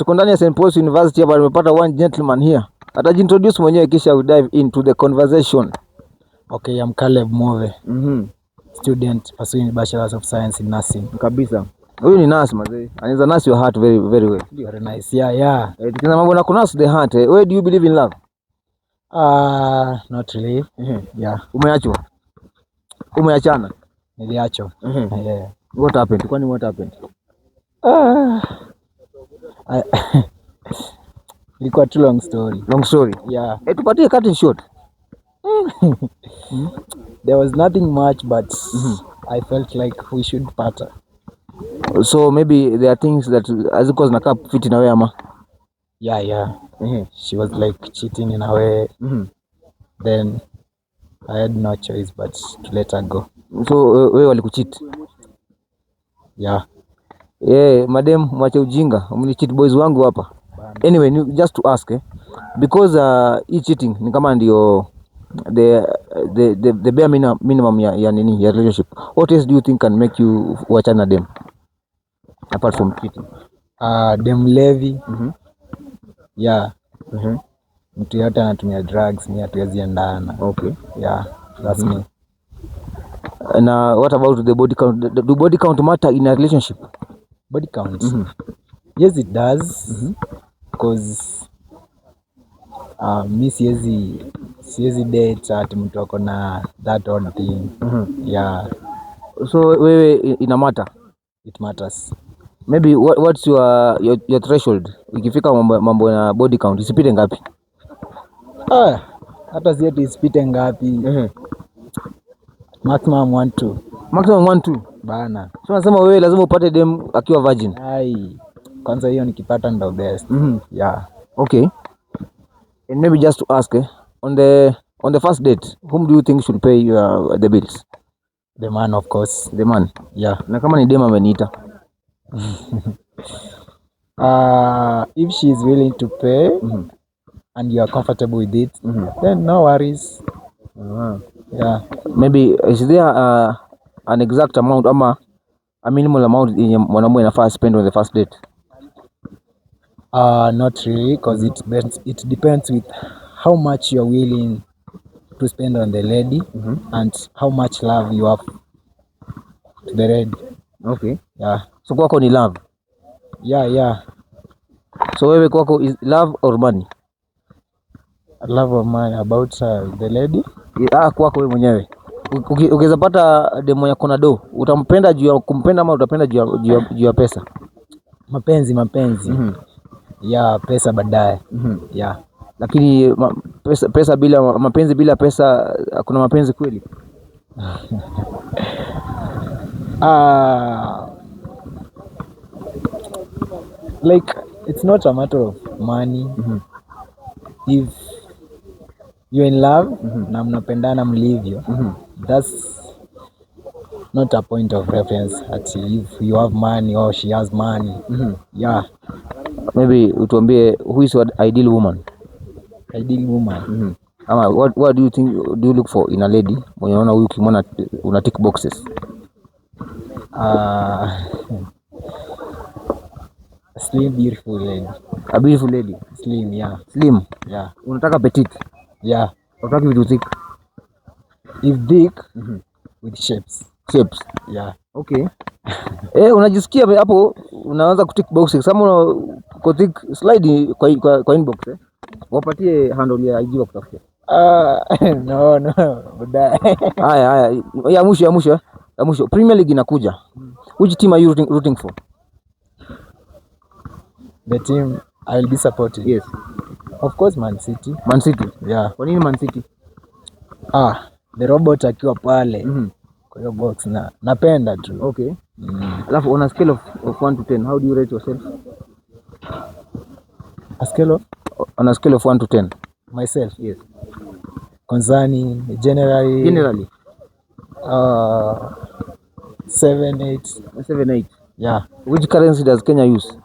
tuko ndani ya St. Paul's University hapa, nimepata one gentleman here. Atajiintroduce mwenyewe kisha we dive into the conversation. Okay, I'm Caleb Move. Student pursuing Bachelor's of Science in Nursing. Kabisa. Huyu ni nurse mazee. Anaweza nurse your heart very very well. Very nice. Yeah. Tukisema mambo na kunurse the heart. Where do you believe in love? Not really. Yeah. Umeachwa? Umeachana? Niliachwa. Yeah. What happened? Kwani what happened? Ilikuwa too long story. Long story? Yeah. Tupatie cut in short. There was nothing much, but I felt like we should part. So maybe there are things that hazikuwa zinakaa fit na wewe ama? Yeah. She was like cheating in a way. Then I had no choice but to let her go. So wewe walikucheat? Yeah. Madam, mwache ujinga. Mnicheat boys wangu hapa. Anyway, just to ask because hii cheating ni kama ndio the bare minimum ya nini ya relationship. What else do you think can make you wachana dem apart from cheating? Dem Levi. Yeah. Mtu yote anatumia drugs, mimi hatuwezi endana. Okay. Yeah, that's me. Na what about the body count? Do body count matter in a relationship? Body count? Yes, it does. Because mi siwezi date ati mtu ako na that odd thing. Yeah. So wewe ina matter? It matters. Maybe what's your threshold? Ikifika mambo na body count isipite ngapi? Hata sieti isipite ngapi. Maximum 1-2. Maximum 1-2 bana. So nasema wewe lazima upate dem akiwa virgin. Kwanza hiyo nikipata ndo best. Yeah. Okay. And maybe just to ask on the first date, whom do you think should pay the bills? The man, of course. The man? Yeah. Na kama ni dem ameniita? If she is willing to pay and you are comfortable with it, then no worries. Yeah. Maybe is there an exact amount ama a minimal amount yenye mwanamume anafaa spend on the first date? Not really, because it depends with how much you are willing to spend on the lady and how much love you have to the lady. Okay. Yeah. So kwako ni love? Yeah. So wewe kwako is love or money? Love or money about the lady? Kwako wewe mwenyewe. Ukiweza pata demo ya kona do, utampenda juu ya kumpenda ama utapenda juu ya pesa? Mapenzi. Yeah, pesa baadaye. Yeah. Lakini pesa bila mapenzi, bila pesa kuna mapenzi kweli? Like it's not a matter of money. If you're in love na mnapendana mlivyo, that's not a point of reference at if you have money or she has money. Yeah. Maybe utuambie who is your ideal woman? Ideal woman. Ama what do you look for in a lady when unaona huyu kimona una tick boxes? Slim, beautiful lady. A beautiful lady? Slim, yeah. Slim? Yeah. Unataka petite? Yeah. Unataka vitu thick? If thick, with shapes. Shapes? Yeah. Okay. Unajisikia hapo unaanza kutick boxes. Kama uko thick, slide kwa inbox wapatie handle ya IG wakutafutia. No, baadaye. Haya. Ya mwisho. Premier League inakuja. Which team are you rooting for? The team I will be supporting. Yes. Of course Man City. Man City? Yeah. Kwa nini Man City? The robot akiwa pale. Kwa hiyo box napenda tu. Okay. Alafu on a scale of 1 to 10, how do you rate yourself? On a scale of 1 to 10. Myself? Yes. Concerning generally 7-8. Yeah. Which currency does Kenya use?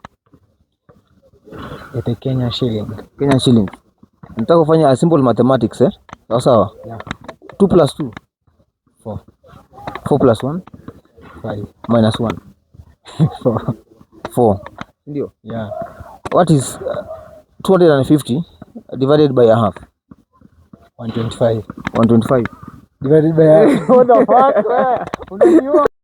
The Kenyan shilling. Kenyan shilling. Nataka kufanya a simple mathematics sawa? Yeah. 2 plus 2? 4. 4 plus 1? 5. Minus 1? 4. Ndio? Yeah. What is 250 divided by a half? 125. 125 divided by half. What the fuck?